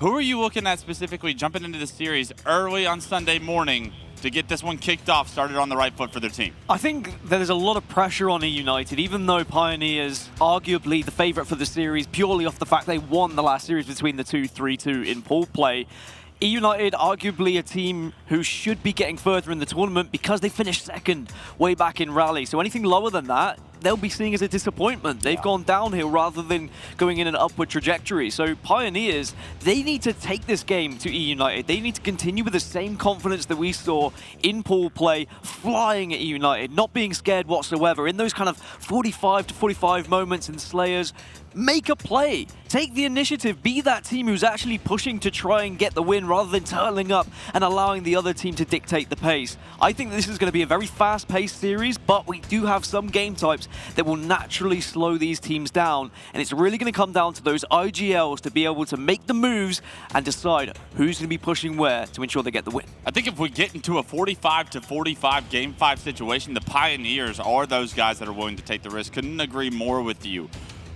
Who are you looking at specifically jumping into the series early on Sunday morning to get this one kicked off, started on the right foot for their team? I think there's a lot of pressure on eUnited, even though Pioneers arguably the favorite for the series purely off the fact they won the last series between the two 3-2 in pool play. eUnited, arguably a team who should be getting further in the tournament because they finished second way back in Rally. So anything lower than that, they'll be seeing as a disappointment. They've gone downhill rather than going in an upward trajectory. So Pioneers, they need to take this game to eUnited. They need to continue with the same confidence that we saw in pool play, flying at eUnited, not being scared whatsoever. In those kind of 45 to 45 moments in Slayers, make a play, take the initiative, be that team who's actually pushing to try and get the win rather than turtling up and allowing the other team to dictate the pace. I think this is going to be a very fast-paced series, but we do have some game types that will naturally slow these teams down, and it's really going to come down to those IGLs to be able to make the moves and decide who's going to be pushing where to ensure they get the win. I think if we get into a 45 to 45 Game 5 situation, the Pioneers are those guys that are willing to take the risk. Couldn't agree more with you.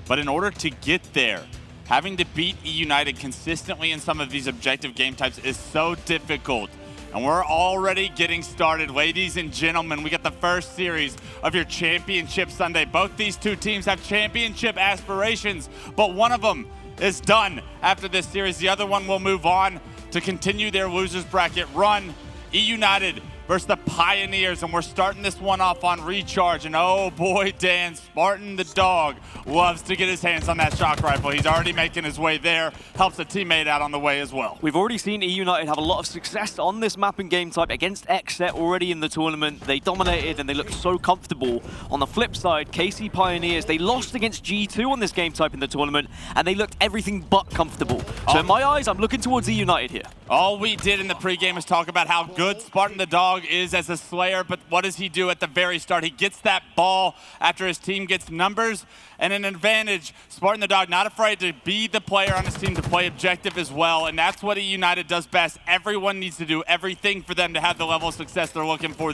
But in order to get there, having to beat eUnited consistently in some of these objective game types is so difficult. And we're already getting started. Ladies and gentlemen, we got the first series of your championship Sunday. Both these two teams have championship aspirations, but one of them is done after this series. The other one will move on to continue their losers bracket run. eUnited versus the Pioneers, and we're starting this one off on Recharge. And oh boy, Dan, Spartan the dog loves to get his hands on that shock rifle. He's already making his way there, helps a teammate out on the way as well. We've already seen eUnited have a lot of success on this map and game type against XSET already in the tournament. They dominated and they looked so comfortable. On the flip side, KC Pioneers, they lost against G2 on this game type in the tournament, and they looked everything but comfortable. So in my eyes, I'm looking towards eUnited here. All we did in the pregame is talk about how good Spartan the dog is as a Slayer, but what does he do at the very start? He gets that ball after his team gets numbers and an advantage. Spartan the dog not afraid to be the player on his team to play objective as well, and that's what eUnited does best. Everyone needs to do everything for them to have the level of success they're looking for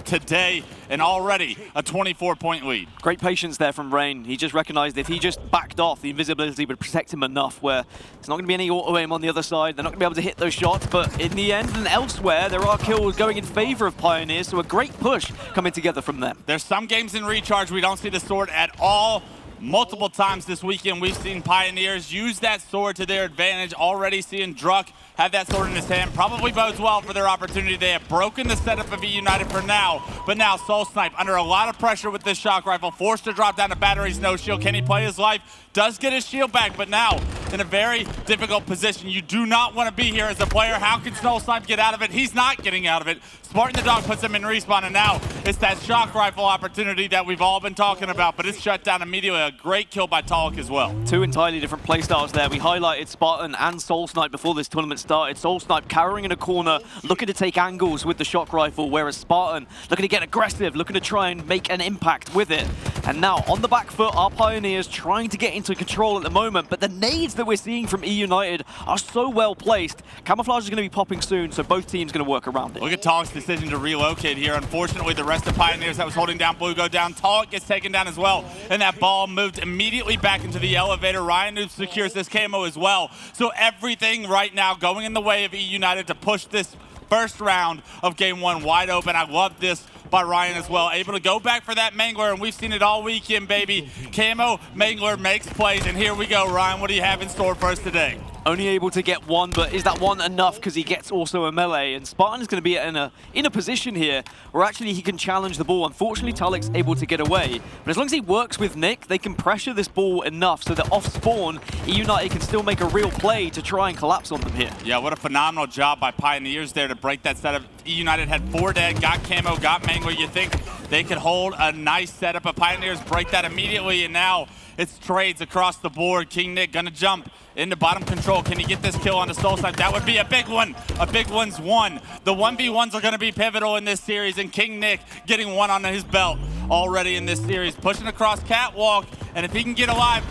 today, and already a 24-point lead. Great patience there from Rayne. He just recognized if he just backed off, the invisibility would protect him enough where there's not going to be any auto aim on the other side. They're not going to be able to hit those shots, but in the end and elsewhere, there are kills going in favor of Pioneers, so a great push coming together from them. There's some games in Recharge we don't see the sword at all. Multiple times this weekend, we've seen Pioneers use that sword to their advantage. Already seeing Druk have that sword in his hand. Probably bodes well for their opportunity. They have broken the setup of eUnited for now, but now SoulSnipe under a lot of pressure with this shock rifle, forced to drop down to batteries, no shield. Can he play his life? Does get his shield back, but now in a very difficult position. You do not want to be here as a player. How can SoulSnipe get out of it? He's not getting out of it. Spartan the dog puts him in respawn, and now it's that shock rifle opportunity that we've all been talking about, but it's shut down immediately. A great kill by Taulek as well. Two entirely different playstyles there. We highlighted Spartan and SoulSnipe before this tournament started. SoulSnipe cowering in a corner, looking to take angles with the shock rifle, whereas Spartan looking to get aggressive, looking to try and make an impact with it. And now on the back foot, our Pioneers trying to get into control at the moment, but the nades that we're seeing from eUnited are so well placed. Camouflage is going to be popping soon, so both teams going to work around it. Look at Taulek's decision to relocate here. Unfortunately, the rest of Pioneers that was holding down Blue go down. Taulek gets taken down as well, and that ball moved immediately back into the elevator. RyaNoob secures this camo as well. So everything right now going in the way of eUnited to push this first round of game one wide open. I love this by Ryan as well. Able to go back for that Mangler, and we've seen it all weekend, baby. Camo Mangler makes plays, and here we go. Ryan, what do you have in store for us today? Only able to get one, but is that one enough? Because he gets also a melee, and Spartan is going to be in a position here where actually he can challenge the ball. Unfortunately, Taulek's able to get away, but as long as he works with Nick, they can pressure this ball enough so that off spawn, eUnited can still make a real play to try and collapse on them here. Yeah, what a phenomenal job by Pioneers there to break that setup. eUnited had 4 dead, got camo, got Mangler. You think they could hold a nice setup, but Pioneers break that immediately, and now it's trades across the board. KingNick gonna jump into bottom control. Can he get this kill on the SoulSnipe? That would be a big one. A big one's won. The 1v1s are gonna be pivotal in this series, and KingNick getting one on his belt already in this series. Pushing across catwalk, and if he can get alive,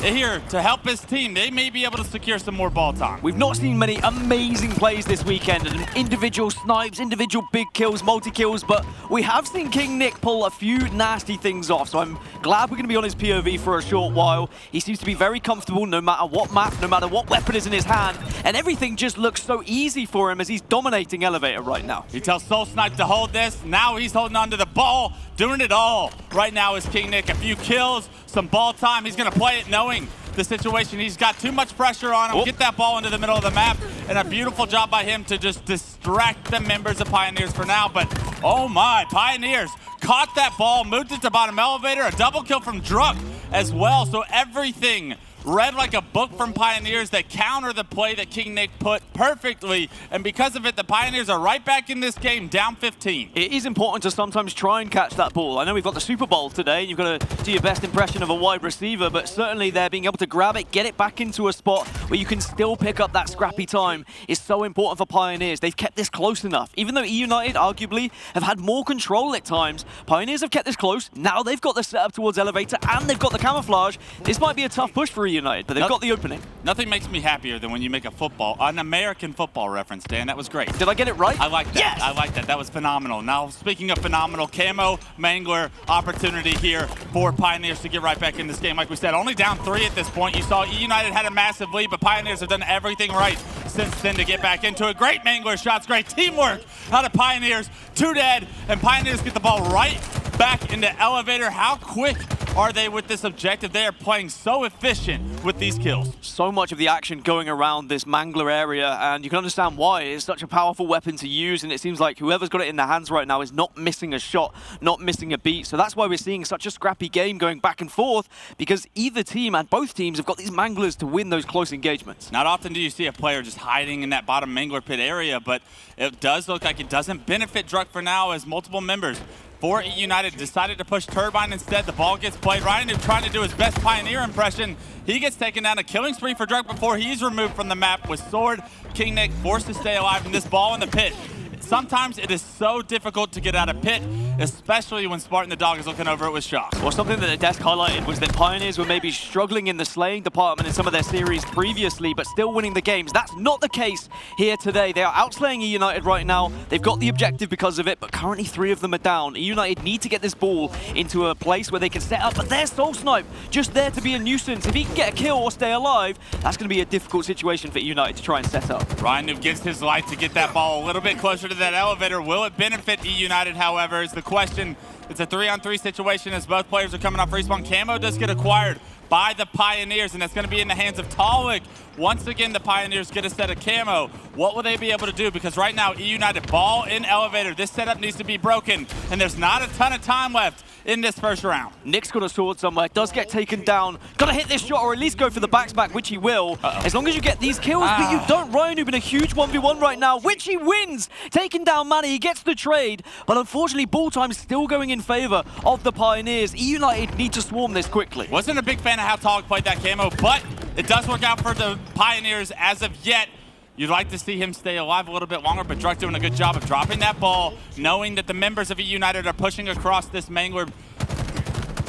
here to help his team. They may be able to secure some more ball time. We've not seen many amazing plays this weekend, and individual snipes, individual big kills, multi-kills, but we have seen KingNick pull a few nasty things off, so I'm glad we're going to be on his POV for a short while. He seems to be very comfortable no matter what map, no matter what weapon is in his hand, and everything just looks so easy for him as he's dominating Elevator right now. He tells SoulSnipe to hold this. Now he's holding on to the ball, doing it all. Right now is KingNick. A few kills, some ball time. He's going to play it knowing the situation. He's got too much pressure on him. Get that ball into the middle of the map, and a beautiful job by him to just distract the members of Pioneers for now. But oh my, Pioneers caught that ball, moved it to bottom elevator, a double kill from Druk as well. So everything read like a book from Pioneers that counter the play that KingNick put perfectly, and because of it, the Pioneers are right back in this game, down 15. It is important to sometimes try and catch that ball. I know we've got the Super Bowl today, and you've got to do your best impression of a wide receiver, but certainly there being able to grab it, get it back into a spot where you can still pick up that scrappy time is so important for Pioneers. They've kept this close enough. Even though eUnited arguably have had more control at times, Pioneers have kept this close. Now they've got the setup towards Elevator, and they've got the camouflage. This might be a tough push for United, but they've got the opening. Nothing makes me happier than when you make an American football reference, Dan. That was great. Did I get it right? I like that. Yes! I like that. That was phenomenal. Now, speaking of phenomenal, camo, Mangler, opportunity here for Pioneers to get right back in this game. Like we said, only down 3 at this point. You saw eUnited had a massive lead, but Pioneers have done everything right since then to get back into it. Great Mangler shots, great teamwork out of Pioneers. 2 dead, and Pioneers get the ball right back into Elevator. How quick are they with this objective? They are playing so efficient with these kills. So much of the action going around this Mangler area, and you can understand why. It's such a powerful weapon to use, and it seems like whoever's got it in their hands right now is not missing a shot, not missing a beat. So that's why we're seeing such a scrappy game going back and forth, because either team and both teams have got these Manglers to win those close engagements. Not often do you see a player just hiding in that bottom Mangler pit area, but it does look like it doesn't benefit Druk for now, as multiple members for eUnited decided to push Turbine instead. The ball gets played. RyaNoob trying to do his best Pioneer impression. He gets taken down. A killing spree for Druk before he's removed from the map with Sword. KingNick forced to stay alive in this ball in the pit. Sometimes it is so difficult to get out of pit, especially when Spartan the dog is looking over it with shock. Well, something that the desk highlighted was that Pioneers were maybe struggling in the slaying department in some of their series previously, but still winning the games. That's not the case here today. They are outslaying eUnited right now. They've got the objective because of it, but currently 3 of them are down. eUnited need to get this ball into a place where they can set up, but there's SoulSnipe just there to be a nuisance. If he can get a kill or stay alive, that's going to be a difficult situation for eUnited to try and set up. RyaNoob gives his life to get that ball a little bit closer to that elevator. Will it benefit eUnited, however, is the question. It's a 3-on-3 situation as both players are coming off respawn. Camo does get acquired by the Pioneers, and that's going to be in the hands of Taulek. Once again, the Pioneers get a set of camo. What will they be able to do? Because right now, eUnited ball in elevator. This setup needs to be broken, and there's not a ton of time left in this first round. Nick's got a sword somewhere, does get taken down. Got to hit this shot or at least go for the back, which he will. As long as you get these kills, but you don't. RyaNoob in a huge 1v1 right now, which he wins. Taking down Manny, he gets the trade, but unfortunately, ball time still going in favor of the Pioneers. eUnited need to swarm this quickly. Wasn't a big fan of how Taulek played that camo, but it does work out for the Pioneers as of yet. You'd like to see him stay alive a little bit longer, but Druk doing a good job of dropping that ball, knowing that the members of eUnited are pushing across this Mangler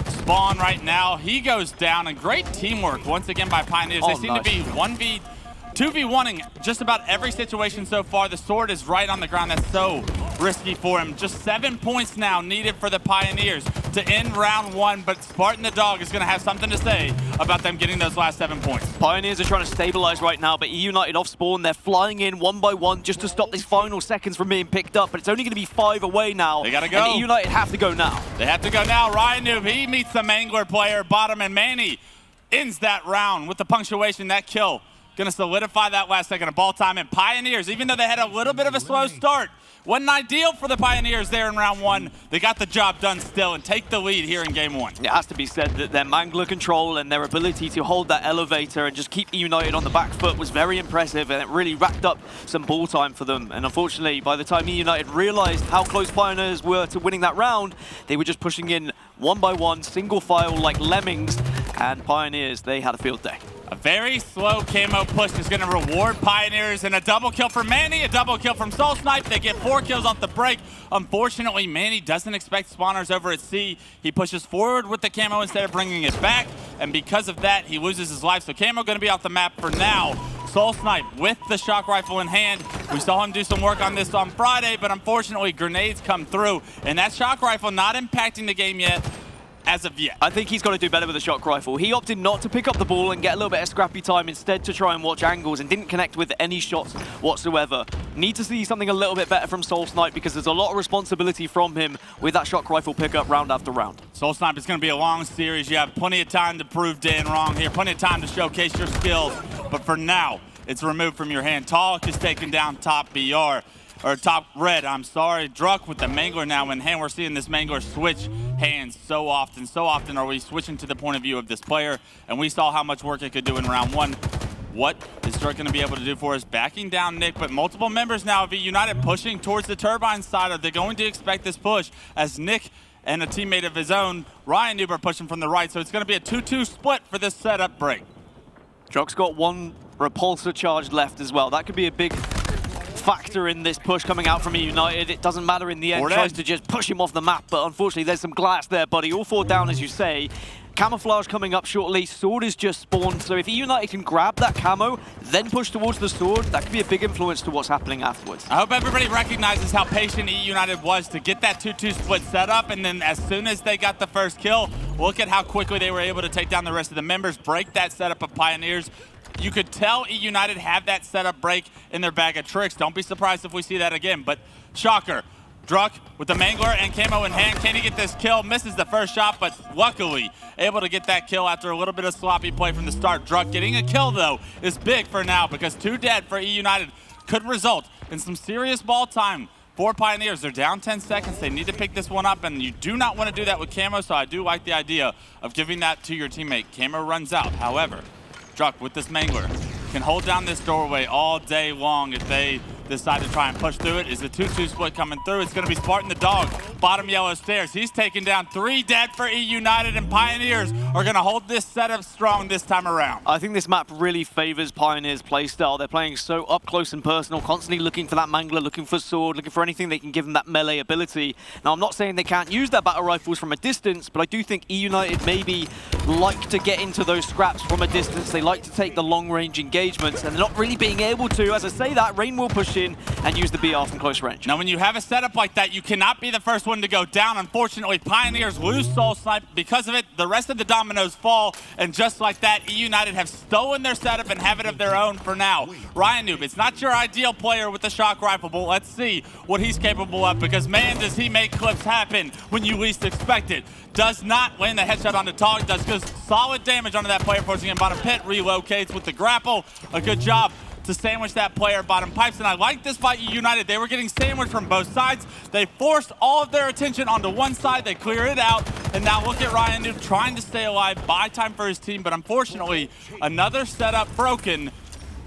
spawn right now. He goes down, and great teamwork once again by Pioneers. They seem to be 2v1ing just about every situation so far. The sword is right on the ground. That's so risky for him. Just 7 points now needed for the Pioneers to end round 1, but Spartan the dog is going to have something to say about them getting those last 7 points. Pioneers are trying to stabilize right now, but eUnited off spawn. They're flying in 1 by 1 just to stop these final seconds from being picked up, but it's only going to be 5 away now. They got to go. And eUnited have to go now. They have to go now. RyaNoob, he meets the Mangler player, bottom, and Manny ends that round with the punctuation. That kill going to solidify that last second of ball time. And Pioneers, even though they had a little bit of a slow start, wasn't ideal for the Pioneers there in round 1. They got the job done still and take the lead here in game 1. It has to be said that their Mangler control and their ability to hold that elevator and just keep eUnited on the back foot was very impressive, and it really racked up some ball time for them. And unfortunately, by the time eUnited realized how close Pioneers were to winning that round, they were just pushing in 1 by 1, single file like lemmings, and Pioneers, they had a field day. A very slow camo push is going to reward Pioneers, and a double kill for Manny, a double kill from SoulSnipe. They get 4 kills off the break. Unfortunately, Manny doesn't expect spawners over at C. He pushes forward with the camo instead of bringing it back, and because of that, he loses his life. So camo going to be off the map for now. SoulSnipe with the shock rifle in hand. We saw him do some work on this on Friday, but unfortunately, grenades come through, and that shock rifle not impacting the game yet. As of yet. I think he's got to do better with the shock rifle. He opted not to pick up the ball and get a little bit of scrappy time, instead to try and watch angles, and didn't connect with any shots whatsoever. Need to see something a little bit better from SoulSnipe, because there's a lot of responsibility from him with that shock rifle pickup round after round. SoulSnipe is going to be a long series. You have plenty of time to prove Dan wrong here, plenty of time to showcase your skills, but for now, it's removed from your hand. Taulek is taking down top BR. Or top red, I'm sorry. Druk with the Mangler now in hand. We're seeing this Mangler switch hands so often. So often are we switching to the point of view of this player, and we saw how much work it could do in round 1. What is Druk going to be able to do for us? Backing down Nick, but multiple members now of eUnited pushing towards the turbine side. Are they going to expect this push as Nick and a teammate of his own, RyaNoob, are pushing from the right? So it's going to be a 2-2 split for this setup break. Druk's got 1 repulsor charge left as well. That could be a big factor in this push coming out from eUnited. It doesn't matter in the end. Tries to just push him off the map, but unfortunately there's some glass there, buddy. All 4 down, as you say. Camouflage coming up shortly. Sword is just spawned, so if eUnited can grab that camo, then push towards the sword, that could be a big influence to what's happening afterwards. I hope everybody recognizes how patient eUnited was to get that 2-2 split set up, and then as soon as they got the first kill, look at how quickly they were able to take down the rest of the members, break that setup of Pioneers. You could tell eUnited have that setup break in their bag of tricks. Don't be surprised if we see that again. But shocker, Druk with the Mangler and camo in hand. Can he get this kill? Misses the first shot, but luckily able to get that kill after a little bit of sloppy play from the start. Druk getting a kill, though, is big for now, because 2 dead for eUnited could result in some serious ball time for Pioneers. They're down 10 seconds. They need to pick this one up, and you do not want to do that with camo, so I do like the idea of giving that to your teammate. Camo runs out. However, Druk with this Mangler can hold down this doorway all day long if they decide to try and push through it. Is the 2-2 split coming through? It's going to be Spartan the dog, bottom yellow stairs. He's taking down 3 dead for eUnited, and Pioneers are going to hold this setup strong this time around. I think this map really favors Pioneers' playstyle. They're playing so up close and personal, constantly looking for that Mangler, looking for sword, looking for anything that can give them that melee ability. Now, I'm not saying they can't use their battle rifles from a distance, but I do think eUnited maybe like to get into those scraps from a distance. They like to take the long-range engagements, and they're not really being able to. As I say that, Rayne will push in and use the BR from close range. Now, when you have a setup like that, you cannot be the first one to go down. Unfortunately, Pioneers lose SoulSnipe. Because of it, the rest of the dominoes fall, and just like that, eUnited have stolen their setup and have it of their own for now. RyaNoob, it's not your ideal player with the shock rifle, but let's see what he's capable of, because man, does he make clips happen when you least expect it. Does not land the headshot onto Taulek, does good solid damage onto that player, forcing him bottom pit, relocates with the grapple. A good job to sandwich that player bottom pipes, and I like this by eUnited. They were getting sandwiched from both sides. They forced all of their attention onto one side, they clear it out, and now look at RyaNoob trying to stay alive, buy time for his team, but unfortunately, another setup broken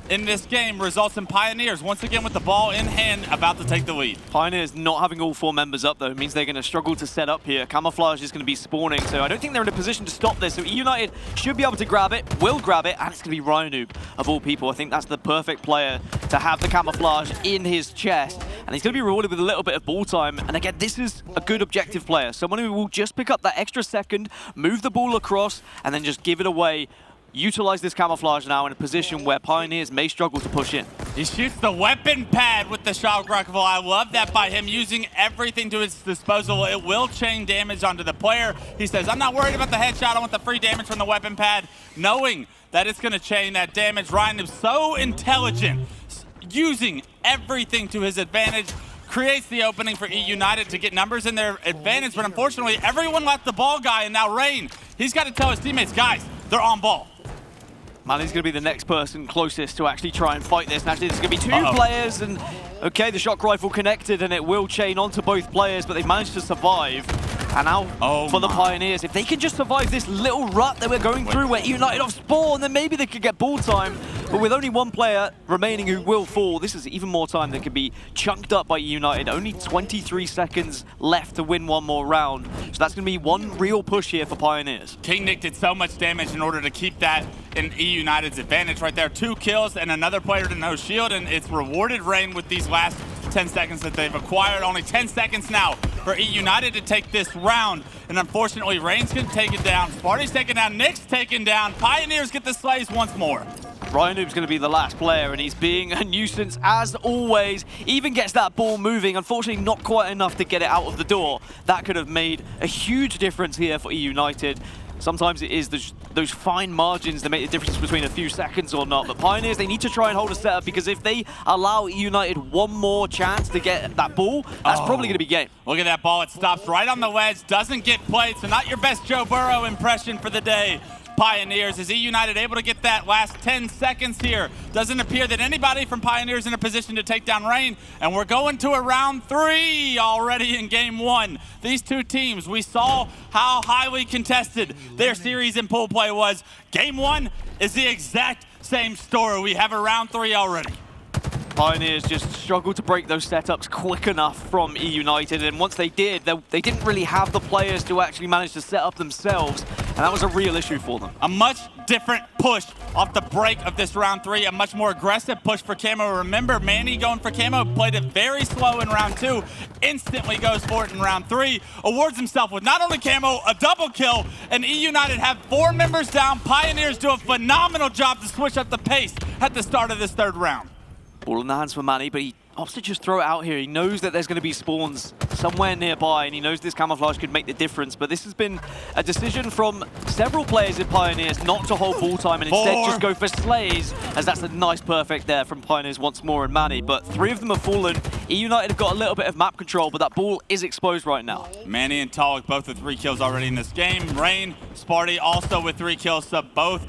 in this game results in Pioneers once again with the ball in hand, about to take the lead. Pioneers not having all 4 members up, though, means they're going to struggle to set up here. Camouflage is going to be spawning, so I don't think they're in a position to stop this. So eUnited should be able to grab it, will grab it, and it's going to be RyaNoob of all people. I think that's the perfect player to have the camouflage in his chest, and he's going to be rewarded with a little bit of ball time. And again, this is a good objective player, someone who will just pick up that extra second, move the ball across, and then just give it away. Utilize this camouflage now in a position where Pioneers may struggle to push in. He shoots the weapon pad with the shock rifle. I love that by him, using everything to his disposal. It will chain damage onto the player. He says, I'm not worried about the headshot. I want the free damage from the weapon pad, knowing that it's going to chain that damage. Ryan is so intelligent, using everything to his advantage. Creates the opening for eUnited to get numbers in their advantage, but unfortunately, everyone left the ball guy, and now Rayne, he's got to tell his teammates, guys, they're on ball. Manny's going to be the next person closest to actually try and fight this. And actually, there's going to be 2 players, and okay, the shock rifle connected, and it will chain onto both players, but they've managed to survive. And now for the Pioneers, if they can just survive this little rut that we're going through where eUnited off spawn, then maybe they could get ball time. But with only one player remaining who will fall, this is even more time that can be chunked up by eUnited. Only 23 seconds left to win one more round. So that's going to be one real push here for Pioneers. KingNick did so much damage in order to keep that in eUnited's advantage right there. 2 kills and another player to no shield, and it's rewarded Rayne with these last 10 seconds that they've acquired. Only 10 seconds now for eUnited to take this round, and unfortunately Rayne's gonna take it down. Sparty's taken down, Nick's taken down. Pioneers get the slays once more. RyaNoob's going to be the last player, and he's being a nuisance as always. Even gets that ball moving. Unfortunately, not quite enough to get it out of the door. That could have made a huge difference here for eUnited. Sometimes it is those fine margins that make the difference between a few seconds or not. But Pioneers, they need to try and hold a setup, because if they allow eUnited one more chance to get that ball, that's probably going to be game. Look at that ball. It stops right on the wedge, doesn't get played, so not your best Joe Burrow impression for the day. Pioneers, is eUnited able to get that last 10 seconds here? Doesn't appear that anybody from Pioneers in a position to take down Rayne, and we're going to a round 3 already in game 1. These two teams, we saw how highly contested their series in pool play was. Game 1 is the exact same story. We have a round 3 already. Pioneers just struggled to break those setups quick enough from eUnited, and once they did, they didn't really have the players to actually manage to set up themselves, and that was a real issue for them. A much different push off the break of this round 3, a much more aggressive push for Camo. Remember, Manny going for Camo, played it very slow in round 2, instantly goes for it in round 3, awards himself with not only Camo, a double kill, and eUnited have 4 members down. Pioneers do a phenomenal job to switch up the pace at the start of this 3rd round. Ball in the hands for Manny, but he opts to just throw it out here. He knows that there's going to be spawns somewhere nearby, and he knows this camouflage could make the difference. But this has been a decision from several players in Pioneers not to hold ball time and instead just go for slays, as that's a nice perfect there from Pioneers once more and Manny. But 3 of them have fallen. eUnited have got a little bit of map control, but that ball is exposed right now. Manny and Taulek both with 3 kills already in this game. Rayne, Sparty also with 3 kills, so both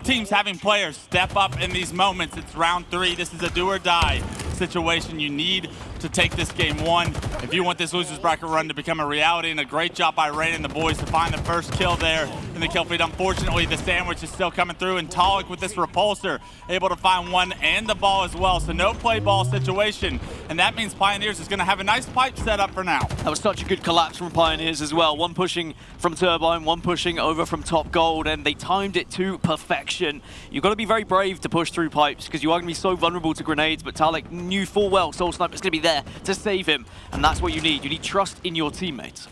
teams having players step up in these moments. It's round 3. This is a do or die situation. You need to take this game 1 if you want this losers bracket run to become a reality, and a great job by Rayne and the boys to find the first kill there in the kill feed. Unfortunately, the sandwich is still coming through, and Taulek with this repulsor able to find one and the ball as well, so no play ball situation, and that means Pioneers is going to have a nice pipe set up for now. That was such a good collapse from Pioneers as well. One pushing from Turbine, one pushing over from Top Gold, and they timed it to perfection. You've got to be very brave to push through pipes, because you are going to be so vulnerable to grenades, but Taulek knew full well SoulSnipe is going to be there to save him, and that's what you need. You need trust in your teammates.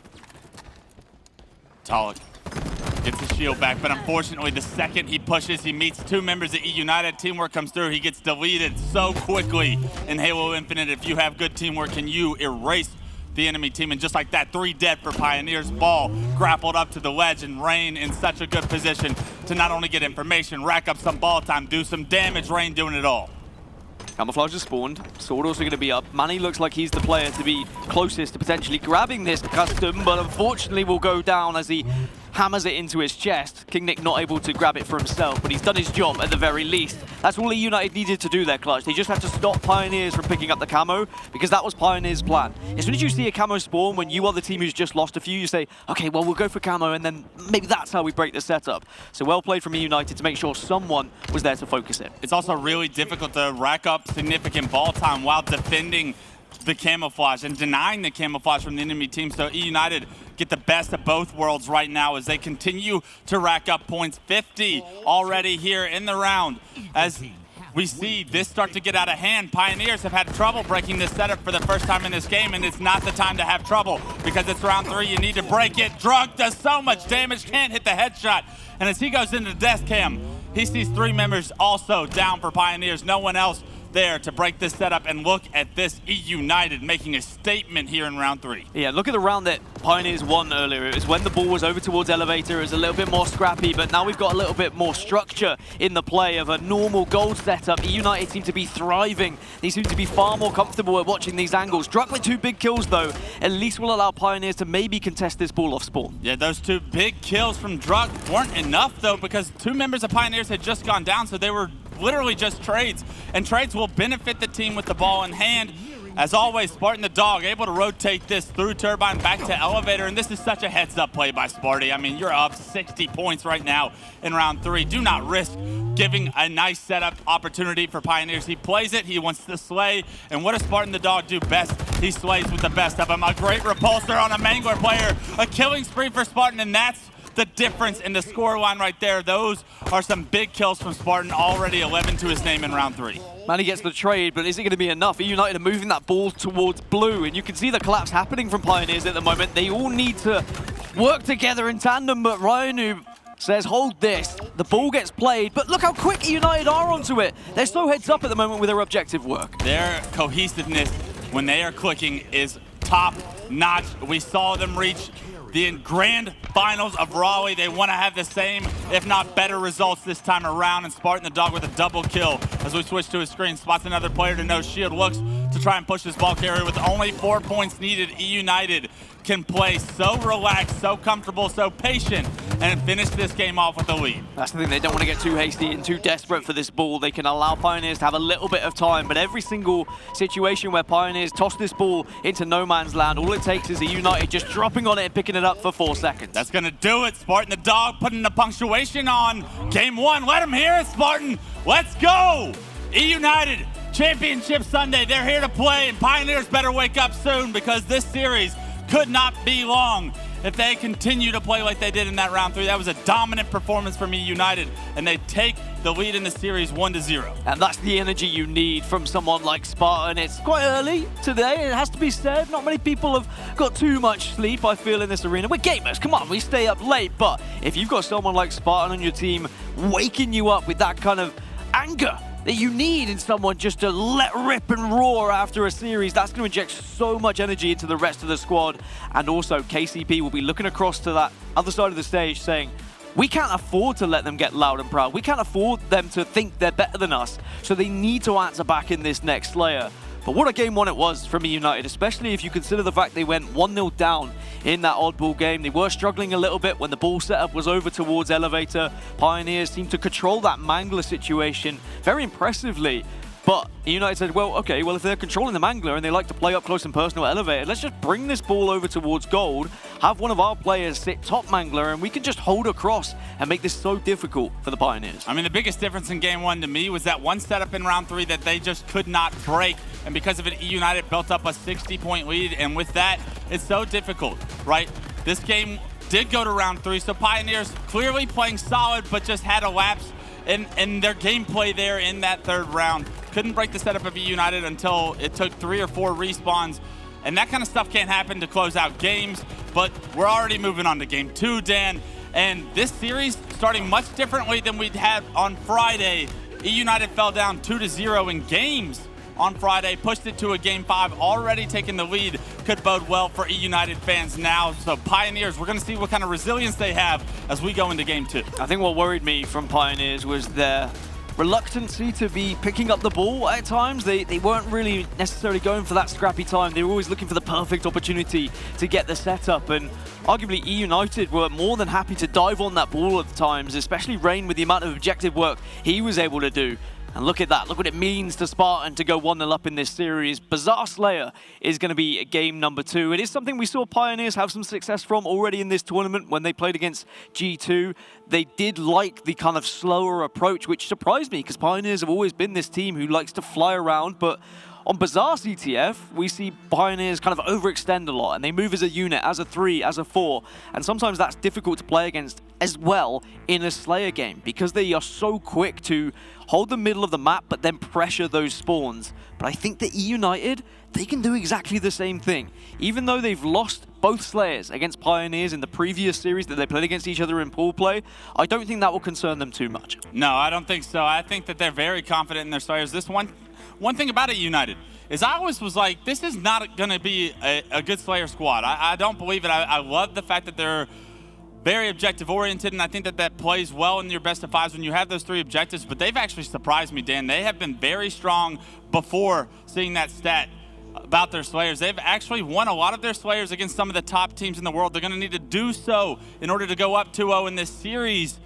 Taulek gets his shield back, but unfortunately the second he pushes, he meets 2 members of eUnited. Teamwork comes through, he gets deleted so quickly in Halo Infinite. If you have good teamwork, can you erase the enemy team? And just like that, 3 dead for Pioneers. Ball grappled up to the wedge, and Rayne in such a good position to not only get information, rack up some ball time, do some damage. Rayne doing it all. Camouflage has spawned. Sword also going to be up. Manny looks like he's the player to be closest to potentially grabbing this custom, but unfortunately will go down as he hammers it into his chest. KingNick not able to grab it for himself, but he's done his job at the very least. That's all eUnited needed to do there, Clutch. They just had to stop Pioneers from picking up the camo, because that was Pioneers' plan. As soon as you see a camo spawn, when you are the team who's just lost a few, you say, okay, well, we'll go for camo, and then maybe that's how we break the setup. So well played from eUnited to make sure someone was there to focus it. It's also really difficult to rack up significant ball time while defending the camouflage and denying the camouflage from the enemy team. So eUnited get the best of both worlds right now as they continue to rack up points. 50 already here in the round. As we see this start to get out of hand, Pioneers have had trouble breaking this setup for the first time in this game, and it's not the time to have trouble, because it's round 3. You need to break it. Druk does so much damage, can't hit the headshot. And as he goes into the death cam, he sees 3 members also down for Pioneers. No one else there to break this setup, and look at this eUnited making a statement here in round 3. Yeah, look at the round that Pioneers won earlier. It was when the ball was over towards Elevator. It was a little bit more scrappy, but now we've got a little bit more structure in the play of a normal gold setup. eUnited seem to be thriving. They seem to be far more comfortable at watching these angles. Druk with 2 big kills, though, at least will allow Pioneers to maybe contest this ball off spawn. Yeah, those 2 big kills from Druk weren't enough, though, because 2 members of Pioneers had just gone down, so they were literally just trades, and trades will benefit the team with the ball in hand. As always, Spartan the Dog able to rotate this through Turbine back to Elevator, and this is such a heads-up play by Sparty. I mean, you're up 60 points right now in round 3. Do not risk giving a nice setup opportunity for Pioneers. He plays it, he wants to slay, and what does Spartan the Dog do best? He slays with the best of them. A great repulsor on a Mangler player, a killing spree for Spartan, and that's the difference in the score line right there. Those are some big kills from Spartan, already 11 to his name in round 3. Manny gets the trade, but is it going to be enough? eUnited are moving that ball towards blue, and you can see the collapse happening from Pioneers at the moment. They all need to work together in tandem, but RyaNoob says, hold this. The ball gets played, but look how quick eUnited are onto it. They're so heads up at the moment with their objective work. Their cohesiveness when they are clicking is top notch. We saw them reach the grand finals of Raleigh. They want to have the same, if not better, results this time around. And Spartan the Dog with a double kill as we switch to his screen. Spots another player to no shield. Looks to try and push this ball carrier with only 4 points needed. eUnited can play so relaxed, so comfortable, so patient, and finish this game off with a lead. That's the thing, they don't want to get too hasty and too desperate for this ball. They can allow Pioneers to have a little bit of time, but every single situation where Pioneers toss this ball into no man's land, all it takes is eUnited just dropping on it and picking it up for 4 seconds. That's gonna do it. Spartan the Dog putting the punctuation on game 1. Let them hear it, Spartan. Let's go. eUnited, Championship Sunday. They're here to play, and Pioneers better wake up soon because this series could not be long if they continue to play like they did in that round 3. That was a dominant performance from eUnited, and they take the lead in the series 1-0. And that's the energy you need from someone like Spartan. It's quite early today, it has to be said. Not many people have got too much sleep, I feel, in this arena. We're gamers, come on, we stay up late. But if you've got someone like Spartan on your team waking you up with that kind of anger that you need in someone just to let rip and roar after a series, that's going to inject so much energy into the rest of the squad. And also, KCP will be looking across to that other side of the stage saying, we can't afford to let them get loud and proud. We can't afford them to think they're better than us. So they need to answer back in this next Slayer. But what a game 1 it was from eUnited, especially if you consider the fact they went 1-0 down in that oddball game. They were struggling a little bit when the ball setup was over towards Elevator. Pioneers seemed to control that Mangler situation very impressively. But eUnited said, well, okay, well, if they're controlling the Mangler and they like to play up close and personal Elevator, let's just bring this ball over towards gold, have one of our players sit top Mangler, and we can just hold across and make this so difficult for the Pioneers. I mean, the biggest difference in game 1 to me was that one setup in round 3 that they just could not break. And because of it, eUnited built up a 60-point lead. And with that, it's so difficult, right? This game did go to round 3, so Pioneers clearly playing solid, but just had a lapse in their gameplay there in that 3rd round. Couldn't break the setup of eUnited until it took 3 or 4 respawns. And that kind of stuff can't happen to close out games, but we're already moving on to game 2, Dan. And this series starting much differently than we'd had on Friday. eUnited fell down 2-0 in games on Friday, pushed it to a game 5, already taking the lead. Could bode well for eUnited fans now. So Pioneers, we're gonna see what kind of resilience they have as we go into game 2. I think what worried me from Pioneers was their reluctancy to be picking up the ball at times. They weren't really necessarily going for that scrappy time. They were always looking for the perfect opportunity to get the setup, and arguably eUnited were more than happy to dive on that ball at times, especially Rayne with the amount of objective work he was able to do. And look at that, look what it means to Spartan to go 1-0 up in this series. Bazaar Slayer is going to be game number 2. It is something we saw Pioneers have some success from already in this tournament when they played against G2. They did like the kind of slower approach, which surprised me because Pioneers have always been this team who likes to fly around, but on Bazaar CTF, we see Pioneers kind of overextend a lot, and they move as a unit, as a 3, as a 4, and sometimes that's difficult to play against as well in a Slayer game because they are so quick to hold the middle of the map but then pressure those spawns. But I think that eUnited, they can do exactly the same thing. Even though they've lost both Slayers against Pioneers in the previous series that they played against each other in pool play, I don't think that will concern them too much. No, I don't think so. I think that they're very confident in their Slayers. This one thing about eUnited is I always was like, this is not going to be a good Slayer squad. I don't believe it. I love the fact that they're very objective oriented, and I think that that plays well in your best of 5s when you have those 3 objectives, but they've actually surprised me, Dan. They have been very strong before seeing that stat about their Slayers. They've actually won a lot of their Slayers against some of the top teams in the world. They're going to need to do so in order to go up 2-0 in this series.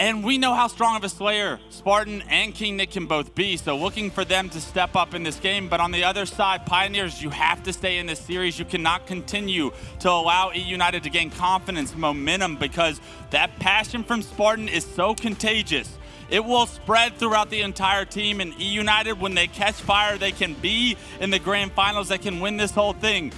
And we know how strong of a Slayer Spartan and KingNick can both be, so looking for them to step up in this game. But on the other side, Pioneers, you have to stay in this series. You cannot continue to allow eUnited to gain confidence, momentum, because that passion from Spartan is so contagious. It will spread throughout the entire team, and eUnited, when they catch fire, they can be in the grand finals. They can win this whole thing.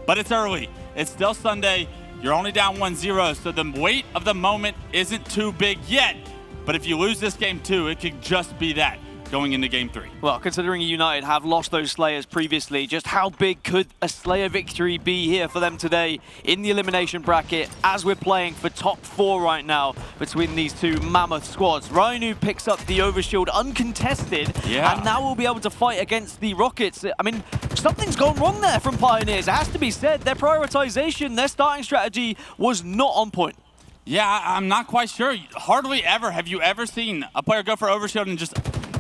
But it's early. It's still Sunday. You're only down 1-0, so the weight of the moment isn't too big yet. But if you lose this game too, it could just be that going into game 3. Well, considering United have lost those Slayers previously, just how big could a Slayer victory be here for them today in the elimination bracket as we're playing for top 4 right now between these two mammoth squads? RyaNoob picks up the overshield uncontested, and now we'll be able to fight against the Rockets. I mean, something's gone wrong there from Pioneers. It has to be said, their prioritization, their starting strategy was not on point. Yeah, I'm not quite sure. Hardly ever have you ever seen a player go for overshield and just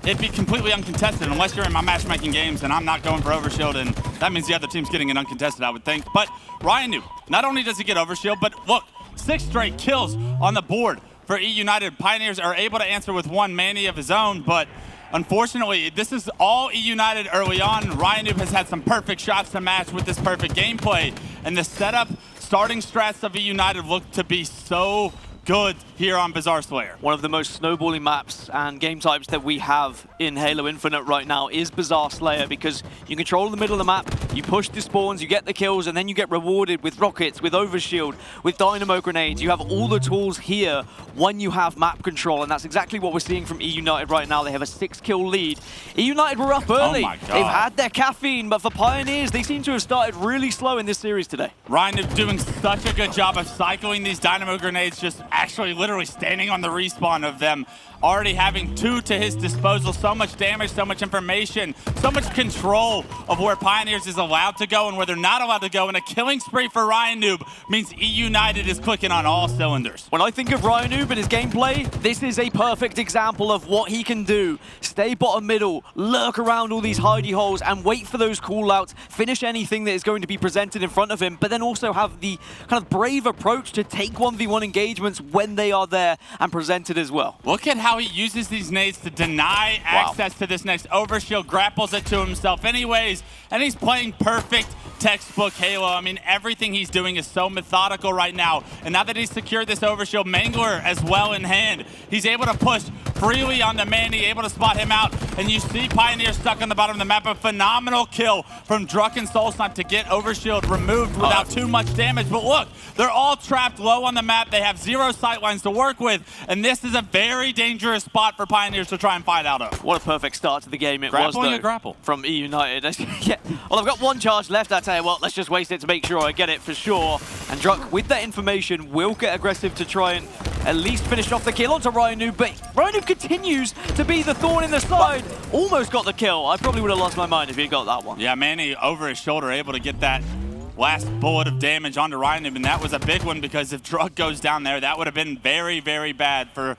it be completely uncontested, unless you're in my matchmaking games and I'm not going for overshield, and that means the other team's getting it uncontested, I would think. But RyaNoob, not only does he get overshield, but look, 6 straight kills on the board for eUnited. Pioneers are able to answer with 1 Manny of his own, but unfortunately, this is all eUnited early on. RyaNoob has had some perfect shots to match with this perfect gameplay, and the setup, starting strats of eUnited look to be so good here on Bazaar Slayer. One of the most snowballing maps and game types that we have in Halo Infinite right now is Bazaar Slayer, because you control the middle of the map, you push the spawns, you get the kills, and then you get rewarded with rockets, with overshield, with dynamo grenades. You have all the tools here when you have map control, and that's exactly what we're seeing from eUnited right now. They have a 6-kill lead. eUnited were up early. Oh my God. They've had their caffeine, but for Pioneers, they seem to have started really slow in this series today. RyaNoob doing such a good job of cycling these dynamo grenades, just actually literally standing on the respawn of them, already having 2 to his disposal. So much damage, so much information, so much control of where Pioneers is allowed to go and where they're not allowed to go. And a killing spree for RyaNoob means eUnited is clicking on all cylinders. When I think of RyaNoob and his gameplay, this is a perfect example of what he can do. Stay bottom middle, lurk around all these hidey holes and wait for those call-outs, finish anything that is going to be presented in front of him, but then also have the kind of brave approach to take 1v1 engagements when they are there and presented as well. Look at how he uses these nades to deny access to this next overshield, grapples it to himself anyways, and he's playing perfect textbook Halo. I mean, everything he's doing is so methodical right now, and now that he's secured this overshield, Mangler as well in hand, he's able to push freely on the Manny, able to spot him out, and you see Pioneer stuck on the bottom of the map. A phenomenal kill from Druk and SoulSnipe to get overshield removed without too much damage. But look, they're all trapped low on the map. They have 0 sightlines to work with, and this is a very dangerous spot for Pioneers to try and fight out of. What a perfect start to the game it Grappling was, though, a grapple from eUnited. Yeah. Well, I've got 1 charge left. I tell you what, let's just waste it to make sure I get it for sure. And Druk, with that information, will get aggressive to try and at least finish off the kill onto RyaNoob, but RyaNoob continues to be the thorn in the side. Almost got the kill. I probably would have lost my mind if he had got that one. Yeah, Manny over his shoulder, able to get that last bullet of damage onto RyaNoob, and that was a big one because if Druk goes down there, that would have been very, very bad for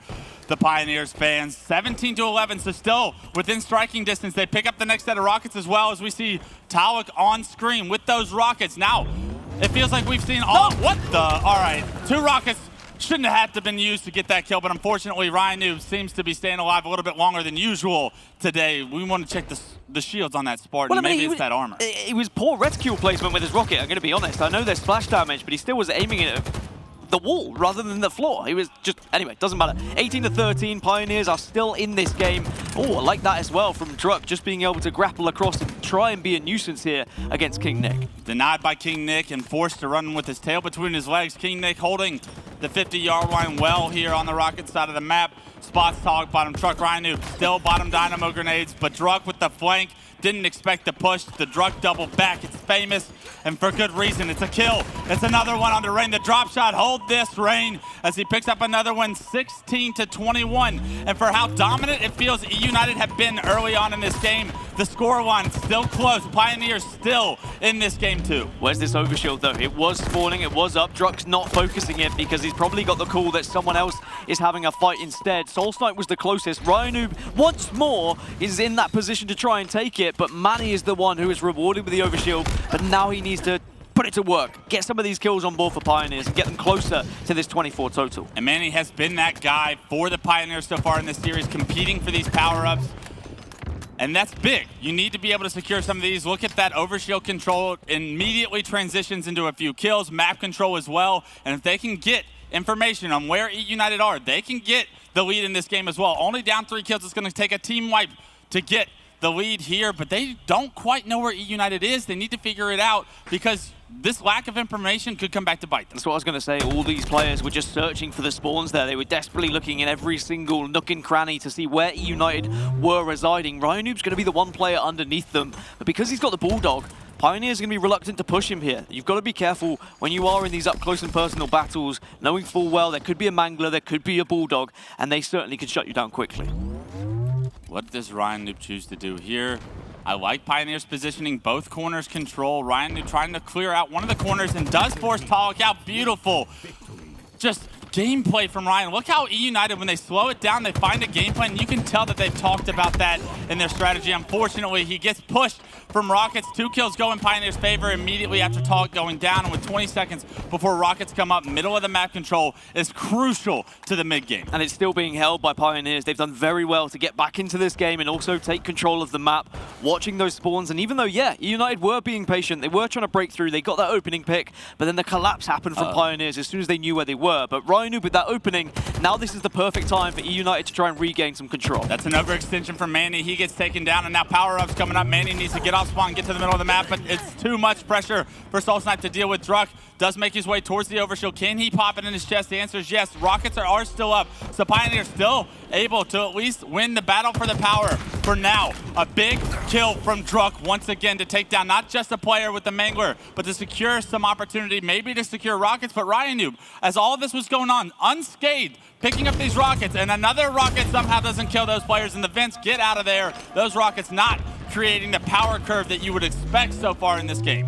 the Pioneers fans. 17-11, so still within striking distance. They pick up the next set of rockets as well as we see Taulek on screen with those rockets. Now, it feels like we've seen all, what the, all right, 2 rockets shouldn't have had to been used to get that kill, but unfortunately RyaNoob seems to be staying alive a little bit longer than usual today. We want to check the shields on that Spartan. Well, I mean, maybe it's that armor. It was poor reticule placement with his rocket, I'm going to be honest. I know there's splash damage, but he still was aiming at the wall rather than the floor. He was just, anyway, doesn't matter. 18-13, Pioneers are still in this game. Oh, I like that as well from Druk, just being able to grapple across and try and be a nuisance here against KingNick. Denied by KingNick and forced to run with his tail between his legs. KingNick holding the 50-yard line well here on the Rocket side of the map. Spots Taulek bottom, Druk RyaNoob still bottom dynamo grenades, but Druk with the flank didn't expect to push. The Druk double back, it's famous, and for good reason. It's a kill. It's another one onto Rayne. The drop shot, hold this, Rayne, as he picks up another one, 16-21. And for how dominant it feels eUnited have been early on in this game, the score line still close. Pioneers still in this game too. Where's this overshield though? It was spawning, it was up. Druk's not focusing it because he's probably got the call that someone else is having a fight instead. SoulSnipe was the closest. RyaNoob once more is in that position to try and take it, but Manny is the one who is rewarded with the overshield, but now he needs to put it to work. Get some of these kills on board for Pioneers and get them closer to this 24 total. And Manny has been that guy for the Pioneers so far in this series, competing for these power-ups. And that's big. You need to be able to secure some of these. Look at that overshield control. Immediately transitions into a few kills. Map control as well. And if they can get information on where eUnited are, they can get the lead in this game as well. Only down 3 kills. It's going to take a team wipe to get the lead here, but they don't quite know where eUnited is. They need to figure it out because this lack of information could come back to bite them. That's what I was going to say. All these players were just searching for the spawns there. They were desperately looking in every single nook and cranny to see where eUnited were residing. RyaNoob's going to be the one player underneath them, but because he's got the Bulldog, Pioneers are going to be reluctant to push him here. You've got to be careful when you are in these up-close and personal battles, knowing full well there could be a Mangler, there could be a Bulldog, and they certainly could shut you down quickly. What does RyaNoob choose to do here? I like Pioneers positioning, both corners control. RyaNoob trying to clear out one of the corners and does force Taulek out. Beautiful. Just gameplay from Ryan. Look how eUnited, when they slow it down, they find a game plan. You can tell that they've talked about that in their strategy. Unfortunately, he gets pushed from Rockets. 2 kills go in Pioneers' favor immediately after Taulek going down. And with 20 seconds before Rockets come up, middle of the map control is crucial to the mid game. And it's still being held by Pioneers. They've done very well to get back into this game and also take control of the map, watching those spawns. And even though, yeah, eUnited were being patient, they were trying to break through, they got that opening pick, but then the collapse happened from Pioneers as soon as they knew where they were. But RyaNoob with that opening, now this is the perfect time for eUnited to try and regain some control. That's an overextension from Manny. He gets taken down, and now power-ups coming up. Manny needs to get off spawn and get to the middle of the map, but it's too much pressure for SoulSnipe to deal with. Druk does make his way towards the overshield. Can he pop it in his chest? The answer is yes. Rockets are still up, so Pioneers still able to at least win the battle for the power for now. A big kill from Druk once again to take down not just a player with the Mangler, but to secure some opportunity, maybe to secure Rockets. But RyaNoob, as all of this was going on, unscathed, picking up these Rockets, and another Rocket somehow doesn't kill those players in the vents. Get out of there. Those Rockets not creating the power curve that you would expect so far in this game.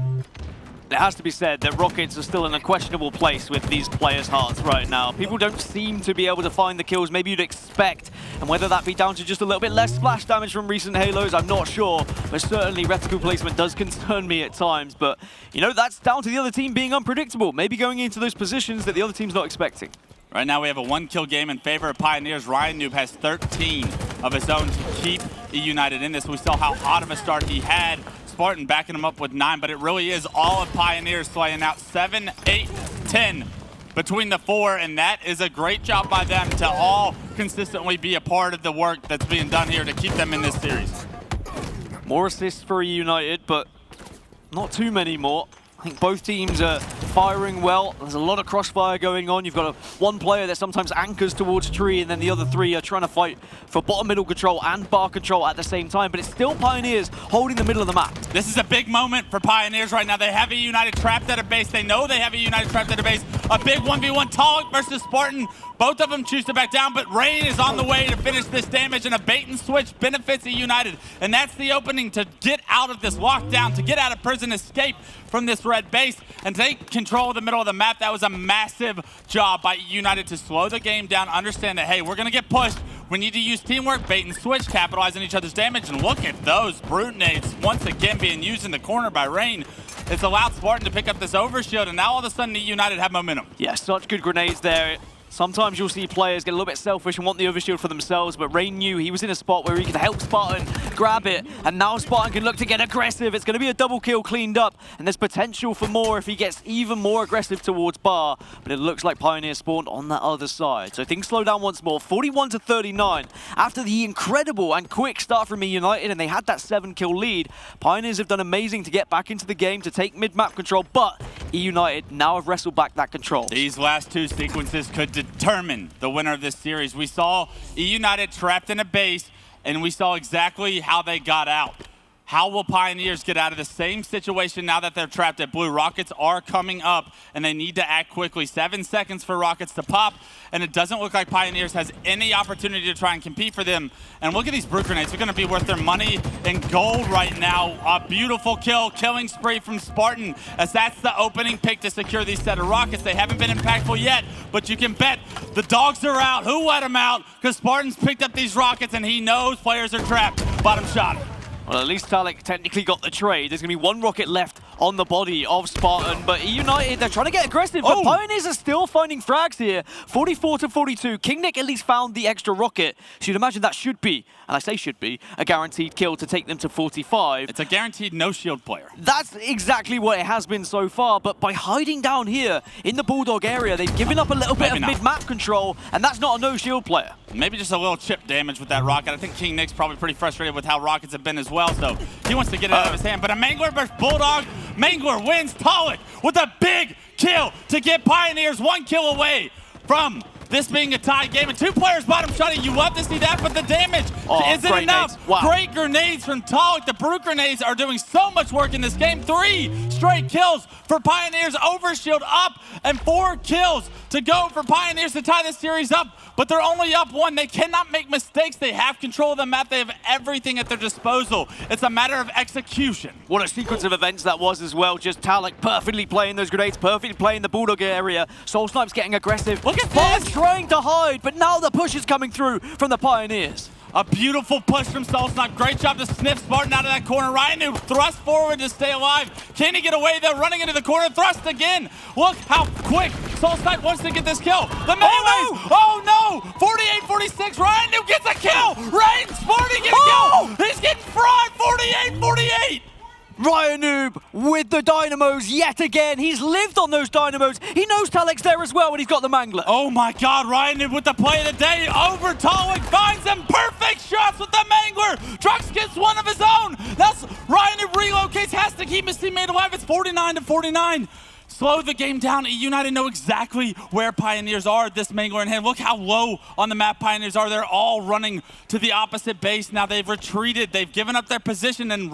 It has to be said that Rockets are still in a questionable place with these players' hearts right now. People don't seem to be able to find the kills maybe you'd expect, and whether that be down to just a little bit less splash damage from recent Halos, I'm not sure, but certainly reticle placement does concern me at times. But, you know, that's down to the other team being unpredictable, maybe going into those positions that the other team's not expecting. Right now we have a 1-kill game in favor of Pioneers. RyaNoob has 13 of his own to keep eUnited in this. We saw how hot of a start he had. Spartan backing him up with 9, but it really is all of Pioneers slaying out 7, 8, 10 between the 4, and that is a great job by them to all consistently be a part of the work that's being done here to keep them in this series. More assists for eUnited, but not too many more. I think both teams are firing well. There's a lot of crossfire going on. You've got one player that sometimes anchors towards tree, and then the other 3 are trying to fight for bottom middle control and bar control at the same time. But it's still Pioneers holding the middle of the map. This is a big moment for Pioneers right now. They have eUnited trapped at a base. They know they have eUnited trapped at a base. A big 1v1 Taulek versus Spartan. Both of them choose to back down, but Rayne is on the way to finish this damage, and a bait and switch benefits eUnited. And that's the opening to get out of this lockdown, to get out of prison, escape from this red base, and take control of the middle of the map. That was a massive job by eUnited to slow the game down, understand that, hey, we're going to get pushed. We need to use teamwork, bait and switch, capitalize on each other's damage, and look at those brute nades once again being used in the corner by Rayne. It's allowed Spartan to pick up this overshield, and now all of a sudden eUnited have momentum. Yeah, such good grenades there. Sometimes you'll see players get a little bit selfish and want the overshield for themselves, but Rayne knew he was in a spot where he could help Spartan grab it, and now Spartan can look to get aggressive. It's going to be a double kill cleaned up, and there's potential for more if he gets even more aggressive towards bar, but it looks like Pioneer spawned on that other side. So things slow down once more, 41-39. After the incredible and quick start from eUnited, and they had that 7-kill lead, Pioneers have done amazing to get back into the game, to take mid-map control, but eUnited now have wrestled back that control. These last 2 sequences could determine the winner of this series. We saw eUnited trapped in a base, and we saw exactly how they got out. How will Pioneers get out of the same situation now that they're trapped at blue? Rockets are coming up, and they need to act quickly. 7 seconds for Rockets to pop, and it doesn't look like Pioneers has any opportunity to try and compete for them. And look at these brute grenades. They're going to be worth their money in gold right now. A beautiful kill, killing spree from Spartan, as that's the opening pick to secure these set of Rockets. They haven't been impactful yet, but you can bet the dogs are out. Who let them out? Because Spartan's picked up these Rockets, and he knows players are trapped. Bottom shot. Well, at least Taulek technically got the trade. There's going to be 1 rocket left on the body of Spartan, but eUnited, they're trying to get aggressive, but Pioneers are still finding frags here. 44 to 42. KingNick at least found the extra rocket. So you'd imagine that should be, and I say should be, a guaranteed kill to take them to 45. It's a guaranteed no-shield player. That's exactly what it has been so far, but by hiding down here in the Bulldog area, they've given up a little bit of mid-map control, and that's not a no-shield player. Maybe just a little chip damage with that rocket. I think KingNick's probably pretty frustrated with how rockets have been as well, so he wants to get it out of his hand. But a Mangler versus Bulldog. Mangler wins. Taulek with a big kill to get Pioneers 1 kill away from this being a tie game. And 2 players bottom shotting. You love to see that, but the damage isn't enough. Wow. Great grenades from Taulek. The Brute grenades are doing so much work in this game. 3 straight kills for Pioneers. Overshield up, and 4 kills to go for Pioneers to tie this series up. But they're only up 1. They cannot make mistakes. They have control of the map. They have everything at their disposal. It's a matter of execution. What a sequence of events that was as well. Just Taulek perfectly playing those grenades, perfectly playing the Bulldog area. SoulSnipe's getting aggressive. Look at this! Trying to hide, but now the push is coming through from the Pioneers. A beautiful push from SoulSnipe. Great job to sniff Spartan out of that corner. RyaNoob thrust forward to stay alive. Can he get away though? Running into the corner, thrust again. Look how quick SoulSnipe wants to get this kill. The melees! Oh no! 48-46, RyaNoob gets a kill! Rayne Spartan gets a kill! He's getting fried! 48-48! RyaNoob with the dynamos yet again. He's lived on those dynamos. He knows Taulek's there as well when he's got the Mangler. Oh my God, RyaNoob with the play of the day over Taulek, finds him. Perfect shots with the Mangler. Druk gets one of his own. That's RyaNoob relocates, has to keep his teammate alive. It's 49-49. Slow the game down. eUnited know exactly where Pioneers are. This Mangler in hand. Look how low on the map Pioneers are. They're all running to the opposite base. Now they've retreated. They've given up their position, and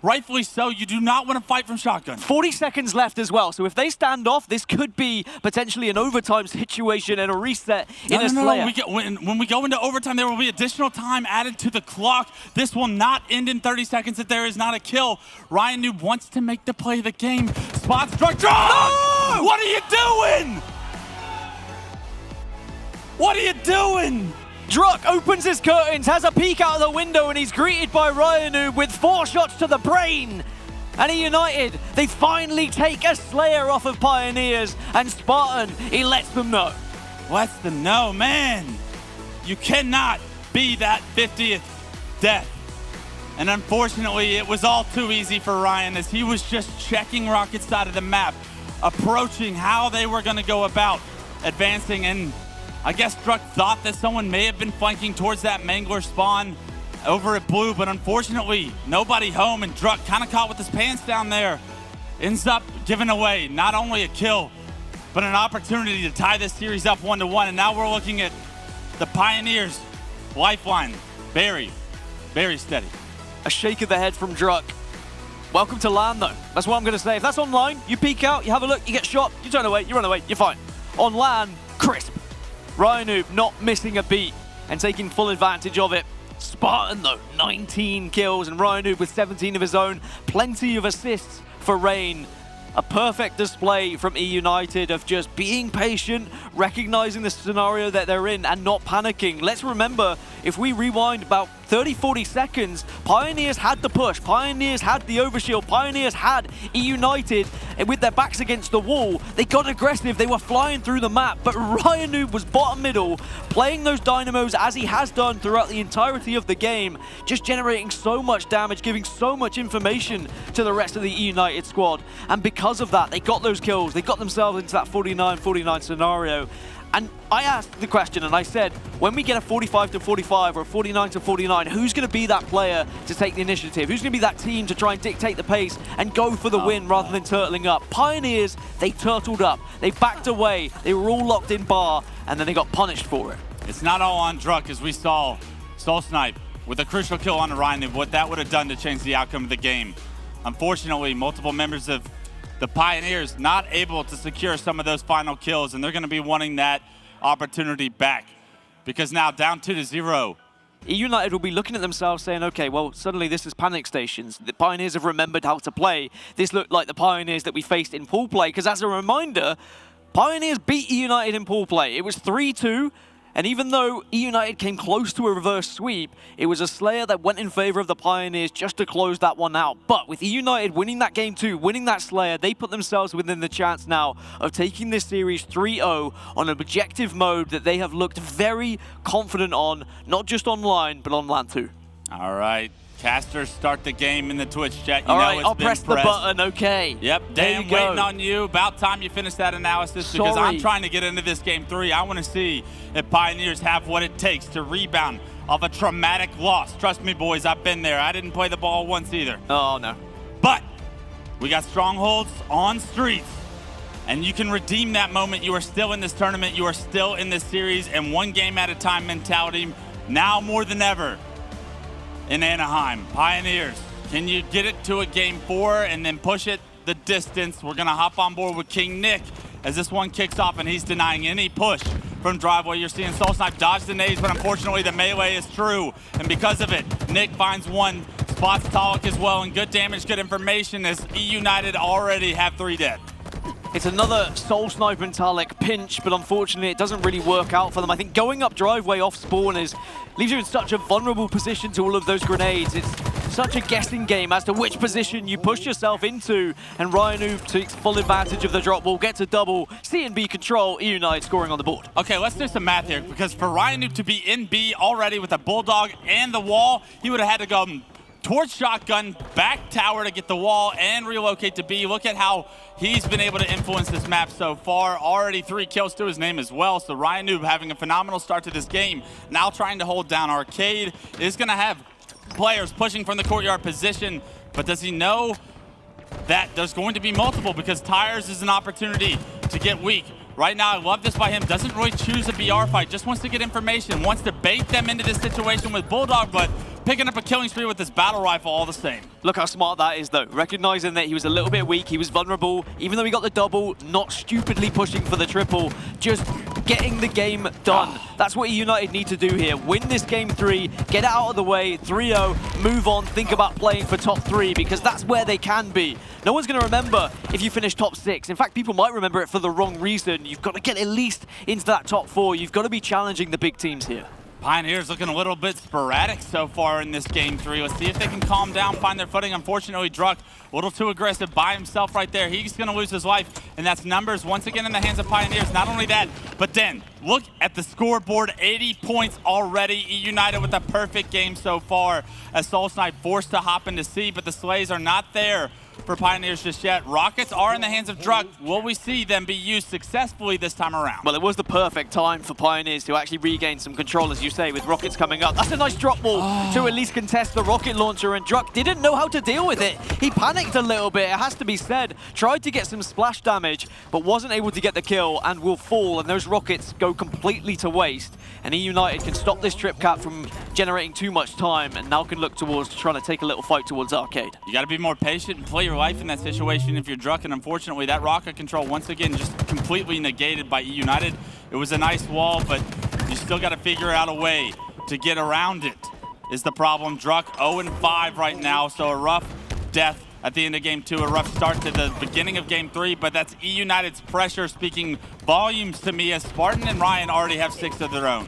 rightfully so. You do not want to fight from shotgun. 40 seconds left as well. So if they stand off, this could be potentially an overtime situation and a reset in a Slayer. When we go into overtime, there will be additional time added to the clock. This will not end in 30 seconds if there is not a kill. RyaNoob wants to make the play of the game. Spots Druk. No! What are you doing? What are you doing? Druk opens his curtains, has a peek out of the window, and he's greeted by RyaNoob with 4 shots to the brain. And eUnited, they finally take a Slayer off of Pioneers, and Spartan, he lets them know. Lets them know, man. You cannot be that 50th death. And unfortunately, it was all too easy for Ryan as he was just checking Rocket's side of the map, approaching how they were going to go about advancing. And I guess Druk thought that someone may have been flanking towards that Mangler spawn over at blue, but unfortunately, nobody home, and Druk kind of caught with his pants down there. Ends up giving away not only a kill, but an opportunity to tie this series up 1-1. And now we're looking at the Pioneers' lifeline. Very, very steady. A shake of the head from Druk. Welcome to LAN though. That's what I'm going to say. If that's online, you peek out, you have a look, you get shot, you turn away, you run away, you're fine. On LAN, crisp. RyaNoob not missing a beat and taking full advantage of it. Spartan though, 19 kills, and RyaNoob with 17 of his own. Plenty of assists for Rayne. A perfect display from eUnited of just being patient, recognizing the scenario that they're in and not panicking. Let's remember, if we rewind about 30-40 seconds, Pioneers had the push, Pioneers had the overshield, Pioneers had eUnited, and with their backs against the wall, they got aggressive, they were flying through the map, but RyaNoob was bottom middle, playing those dynamos as he has done throughout the entirety of the game, just generating so much damage, giving so much information to the rest of the eUnited squad, and because of that, they got those kills, they got themselves into that 49-49 scenario. And I asked the question and I said, when we get a 45-45 or a 49-49, who's going to be that player to take the initiative? Who's going to be that team to try and dictate the pace and go for the win rather than turtling up? Pioneers, they turtled up. They backed away. They were all locked in bar, and then they got punished for it. It's not all on Druk, as we saw SoulSnipe with a crucial kill on the RyaNoob, what that would have done to change the outcome of the game. Unfortunately, multiple members of the Pioneers not able to secure some of those final kills, and they're going to be wanting that opportunity back because now down 2-0. eUnited will be looking at themselves saying, okay, well, suddenly this is panic stations. The Pioneers have remembered how to play. This looked like the Pioneers that we faced in pool play, because as a reminder, Pioneers beat eUnited in pool play. It was 3-2. And even though eUnited came close to a reverse sweep, it was a Slayer that went in favor of the Pioneers just to close that one out. But with eUnited winning that game 2, winning that Slayer, they put themselves within the chance now of taking this series 3-0 on an objective mode that they have looked very confident on, not just online, but on LAN 2. All right. Casters start the game in the Twitch chat. All right, I'll press the button, okay. Yep, Dan, waiting on you. About time you finish that analysis because I'm trying to get into this game 3. I want to see if Pioneers have what it takes to rebound off a traumatic loss. Trust me, boys, I've been there. I didn't play the ball once either. Oh, no. But we got Strongholds on Streets, and you can redeem that moment. You are still in this tournament. You are still in this series, and one game at a time mentality now more than ever. In Anaheim, Pioneers, can you get it to a game 4 and then push it the distance? We're gonna hop on board with KingNick as this one kicks off, and he's denying any push from driveway. You're seeing SoulSnipe dodge the nades, but unfortunately the melee is true, and because of it, Nick finds one, spots Taulek as well, and good damage, good information as eUnited already have 3 dead. It's another SoulSnipe and Taulek pinch, but unfortunately it doesn't really work out for them. I think going up driveway off spawn leaves you in such a vulnerable position to all of those grenades. It's such a guessing game as to which position you push yourself into, and RyaNoob takes full advantage of the drop ball, gets a double, C and B control, eUnited scoring on the board. Okay, let's do some math here, because for RyaNoob to be in B already with a Bulldog and the wall, he would have had to go towards shotgun, back tower to get the wall, and relocate to B. Look at how he's been able to influence this map so far. Already 3 kills to his name as well. So RyaNoob having a phenomenal start to this game. Now trying to hold down Arcade. Is going to have players pushing from the courtyard position, but does he know that there's going to be multiple? Because Tires is an opportunity to get weak. Right now, I love this by him. Doesn't really choose a BR fight. Just wants to get information. Wants to bait them into this situation with Bulldog, but picking up a killing spree with this battle rifle all the same. Look how smart that is, though. Recognizing that he was a little bit weak, he was vulnerable. Even though he got the double, not stupidly pushing for the triple, just getting the game done. That's what eUnited need to do here. Win this game 3, get it out of the way, 3-0, move on, think about playing for top 3, because that's where they can be. No one's going to remember if you finish top 6. In fact, people might remember it for the wrong reason. You've got to get at least into that top 4. You've got to be challenging the big teams here. Pioneers looking a little bit sporadic so far in this game 3. Let's see if they can calm down, find their footing. Unfortunately, Druk a little too aggressive by himself right there. He's going to lose his life, and that's numbers once again in the hands of Pioneers. Not only that, but then look at the scoreboard, 80 points already. eUnited with a perfect game so far as SoulSnipe forced to hop into C, but the Slays are not there for Pioneers just yet. Rockets are in the hands of Druk. Will we see them be used successfully this time around? Well, it was the perfect time for Pioneers to actually regain some control, as you say, with rockets coming up. That's a nice drop ball to at least contest the rocket launcher, and Druk didn't know how to deal with it. He panicked a little bit, it has to be said. Tried to get some splash damage, but wasn't able to get the kill and will fall, and those rockets go completely to waste. And eUnited can stop this trip cap from generating too much time, and now can look towards trying to take a little fight towards Arcade. You got to be more patient and play your life in that situation if you're Druk, and unfortunately that rocket control once again just completely negated by eUnited. It was a nice wall, but you still got to figure out a way to get around it is the problem. Druk 0-5 right now, so a rough death at the end of game 2, a rough start to the beginning of game 3, but that's eUnited's pressure speaking volumes to me as Spartan and Ryan already have 6 of their own.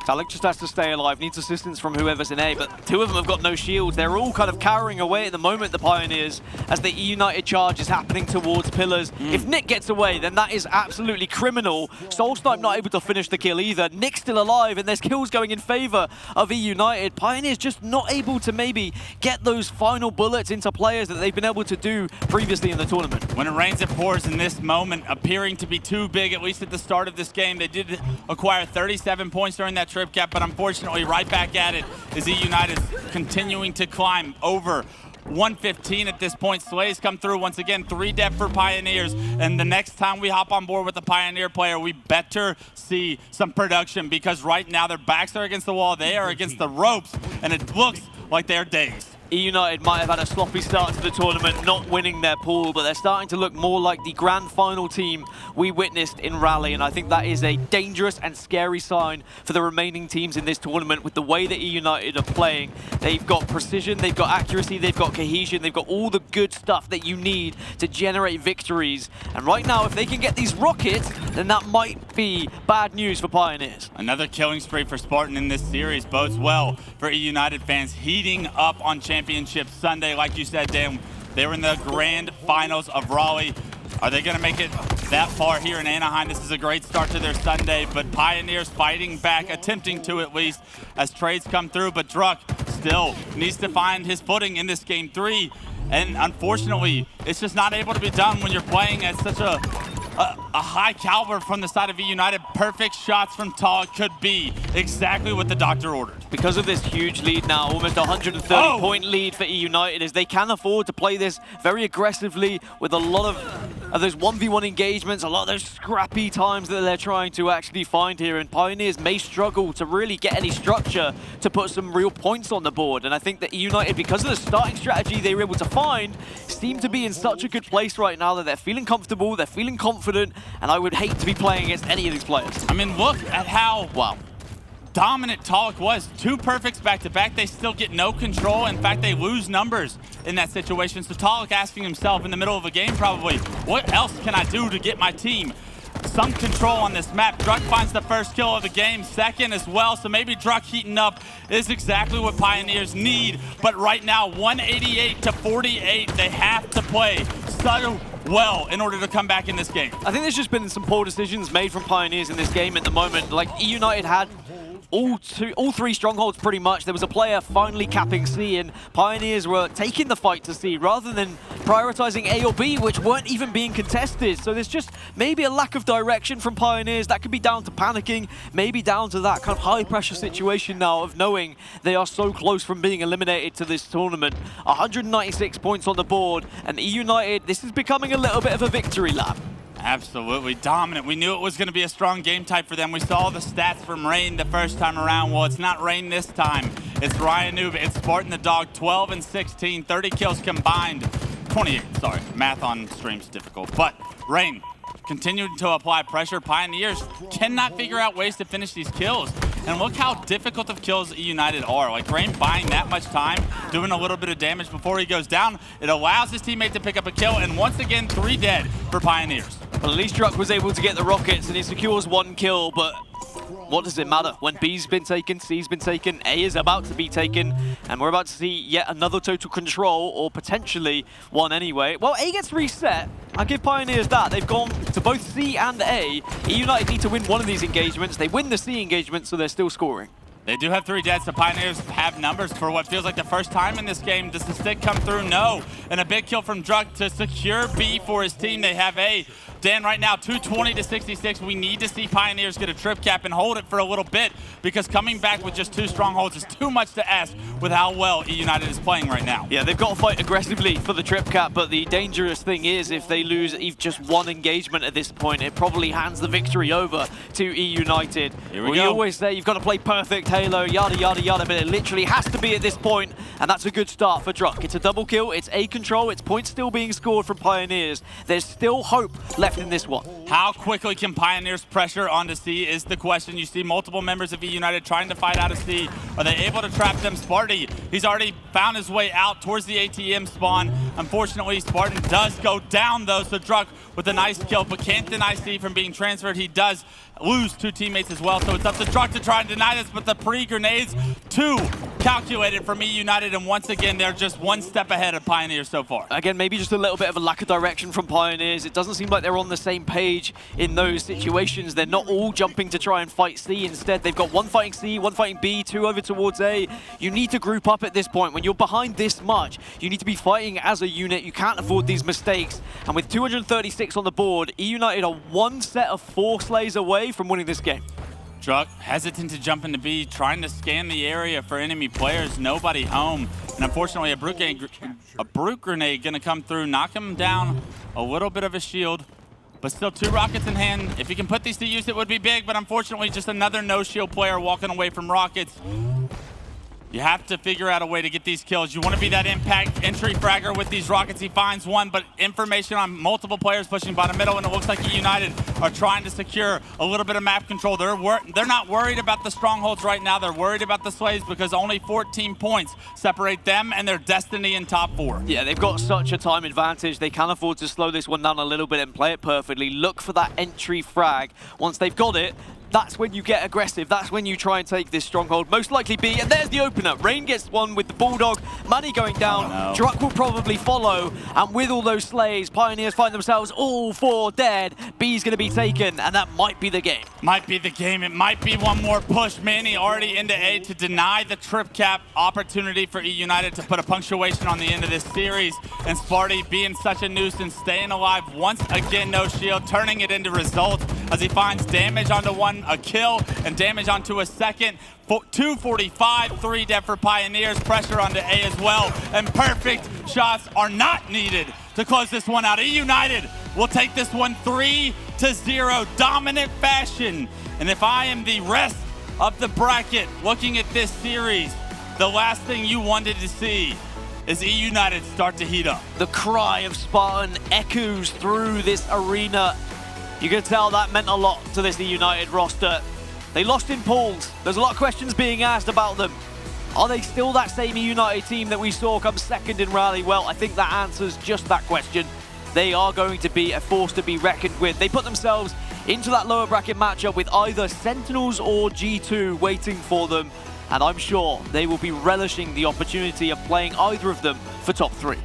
Taulek just has to stay alive, needs assistance from whoever's in A, but 2 of them have got no shields. They're all kind of cowering away at the moment, the Pioneers, as the eUnited charge is happening towards pillars. If Nick gets away, then that is absolutely criminal. SoulSnipe not able to finish the kill either. Nick's still alive, and there's kills going in favor of eUnited. Pioneers just not able to maybe get those final bullets into players that they've been able to do previously in the tournament. When it rains, it pours in this moment, appearing to be too big, at least at the start of this game. They did acquire 37 points during that trip cap, but unfortunately right back at it is eUnited continuing to climb over 115 at this point. Slays come through once again, 3 death for Pioneers, and the next time we hop on board with a Pioneer player, we better see some production, because right now their backs are against the wall, they are against the ropes, and it looks like they're dazed. eUnited might have had a sloppy start to the tournament, not winning their pool, but they're starting to look more like the grand final team we witnessed in Rally, and I think that is a dangerous and scary sign for the remaining teams in this tournament with the way that eUnited are playing. They've got precision, they've got accuracy, they've got cohesion, they've got all the good stuff that you need to generate victories. And right now, if they can get these rockets, then that might be bad news for Pioneers. Another killing spree for Spartan in this series bodes well for eUnited fans heating up on Championship Sunday. Like you said, Dan, they were in the grand finals of Raleigh. Are they going to make it that far here in Anaheim? This is a great start to their Sunday, but Pioneers fighting back, attempting to at least, as trades come through. But Druk still needs to find his footing in this game 3. And unfortunately, it's just not able to be done when you're playing at such a high caliber from the side of eUnited. Perfect shots from Taulek could be exactly what the doctor ordered. Because of this huge lead now, almost 130-point lead for eUnited, as they can afford to play this very aggressively with a lot of those 1v1 engagements, a lot of those scrappy times that they're trying to actually find here, and Pioneers may struggle to really get any structure to put some real points on the board. And I think that eUnited, because of the starting strategy they were able to find, seem to be in such a good place right now that they're feeling comfortable, they're feeling confident, and I would hate to be playing against any of these players. I mean, look at how dominant Taulek was. 2 perfects back-to-back. They still get no control. In fact, they lose numbers in that situation. So Taulek asking himself in the middle of a game probably, what else can I do to get my team some control on this map? Druk finds the first kill of the game, second as well. So maybe Druk heating up is exactly what Pioneers need. But right now, 188 to 48, they have to play so well in order to come back in this game. I think there's just been some poor decisions made from Pioneers in this game at the moment. Like, eUnited had all 3 strongholds pretty much. There was a player finally capping C, and Pioneers were taking the fight to C rather than prioritizing A or B, which weren't even being contested. So there's just maybe a lack of direction from Pioneers. That could be down to panicking, maybe down to that kind of high pressure situation now of knowing they are so close from being eliminated to this tournament. 196 points on the board, and eUnited, this is becoming a little bit of a victory lap. Absolutely dominant. We knew it was going to be a strong game type for them. We saw the stats from Rayne the first time around. Well, it's not Rayne this time. It's RyaNoob. It's Spartan the dog, 12 and 16, 30 kills combined. 28, sorry. Math on stream's difficult. But Rayne continued to apply pressure. Pioneers cannot figure out ways to finish these kills. And look how difficult of kills eUnited are. Like, Rayne buying that much time, doing a little bit of damage before he goes down. It allows his teammate to pick up a kill, and once again, 3 dead for Pioneers. Well, at least Druk was able to get the rockets, and he secures 1 kill, but what does it matter when B's been taken, C's been taken, A is about to be taken, and we're about to see yet another total control, or potentially one anyway. Well, A gets reset. I'll give Pioneers that. They've gone to both C and A. eUnited need to win one of these engagements. They win the C engagement, so they're still scoring. They do have 3 dead, so Pioneers have numbers for what feels like the first time in this game. Does the stick come through? No. And a big kill from Druk to secure B for his team. They have A. Dan, right now, 220 to 66. We need to see Pioneers get a trip cap and hold it for a little bit, because coming back with just 2 strongholds is too much to ask with how well eUnited is playing right now. Yeah, they've got to fight aggressively for the trip cap, but the dangerous thing is if they lose even just 1 engagement at this point, it probably hands the victory over to eUnited. Here we go. You always say you've got to play perfect Halo, yada, yada, yada, but it literally has to be at this point, and that's a good start for Druk. It's a double kill, it's A control, it's points still being scored from Pioneers. There's still hope left in this one. How quickly can Pioneers pressure onto C is the question. You see multiple members of eUnited trying to fight out of C. Are they able to trap them? Sparty, he's already found his way out towards the ATM spawn. Unfortunately, Spartan does go down though, so Druk with a nice kill, but can't deny C from being transferred. He does lose 2 teammates as well, so it's up to Druk to try and deny this, but the pre-grenades, 2 calculated from eUnited, and once again, they're just 1 step ahead of Pioneers so far. Again, maybe just a little bit of a lack of direction from Pioneers. It doesn't seem like they're on the same page in those situations. They're not all jumping to try and fight C. Instead, they've got 1 fighting C, 1 fighting B, 2 over towards A. You need to group up at this point. When you're behind this much, you need to be fighting as a unit. You can't afford these mistakes. And with 236 on the board, eUnited are 1 set of 4 slays away from winning this game. Druk hesitant to jump into B, trying to scan the area for enemy players. Nobody home. And unfortunately, a brute grenade going to come through, knock him down a little bit of a shield. But still 2 rockets in hand. If he can put these to use, it would be big. But unfortunately, just another no-shield player walking away from rockets. You have to figure out a way to get these kills. You want to be that impact entry fragger with these rockets. He finds one, but information on multiple players pushing bottom middle, and it looks like eUnited are trying to secure a little bit of map control. They're not worried about the strongholds right now. They're worried about the slaves because only 14 points separate them and their destiny in top 4. Yeah, they've got such a time advantage. They can afford to slow this one down a little bit and play it perfectly. Look for that entry frag. Once they've got it, that's when you get aggressive. That's when you try and take this stronghold. Most likely B, and there's the opener. Rayne gets one with the Bulldog. Manny going down. Oh, no. Druk will probably follow. And with all those slays, Pioneers find themselves all 4 dead. B's going to be taken, and that might be the game. Might be the game. It might be one more push. Manny already into A to deny the trip cap opportunity for eUnited to put a punctuation on the end of this series. And Sparty being such a nuisance, staying alive once again, no shield, turning it into results as he finds damage onto one, a kill, and damage onto a second. 245, 3 dead for Pioneers, pressure onto A as well, and perfect shots are not needed to close this one out. eUnited will take this one 3-0, dominant fashion. And if I am the rest of the bracket looking at this series, the last thing you wanted to see is eUnited start to heat up. The cry of Spartan echoes through this arena. You can tell that meant a lot to this eUnited roster. They lost in pools. There's a lot of questions being asked about them. Are they still that same eUnited team that we saw come second in Rally? Well, I think that answers just that question. They are going to be a force to be reckoned with. They put themselves into that lower bracket matchup with either Sentinels or G2 waiting for them. And I'm sure they will be relishing the opportunity of playing either of them for top 3.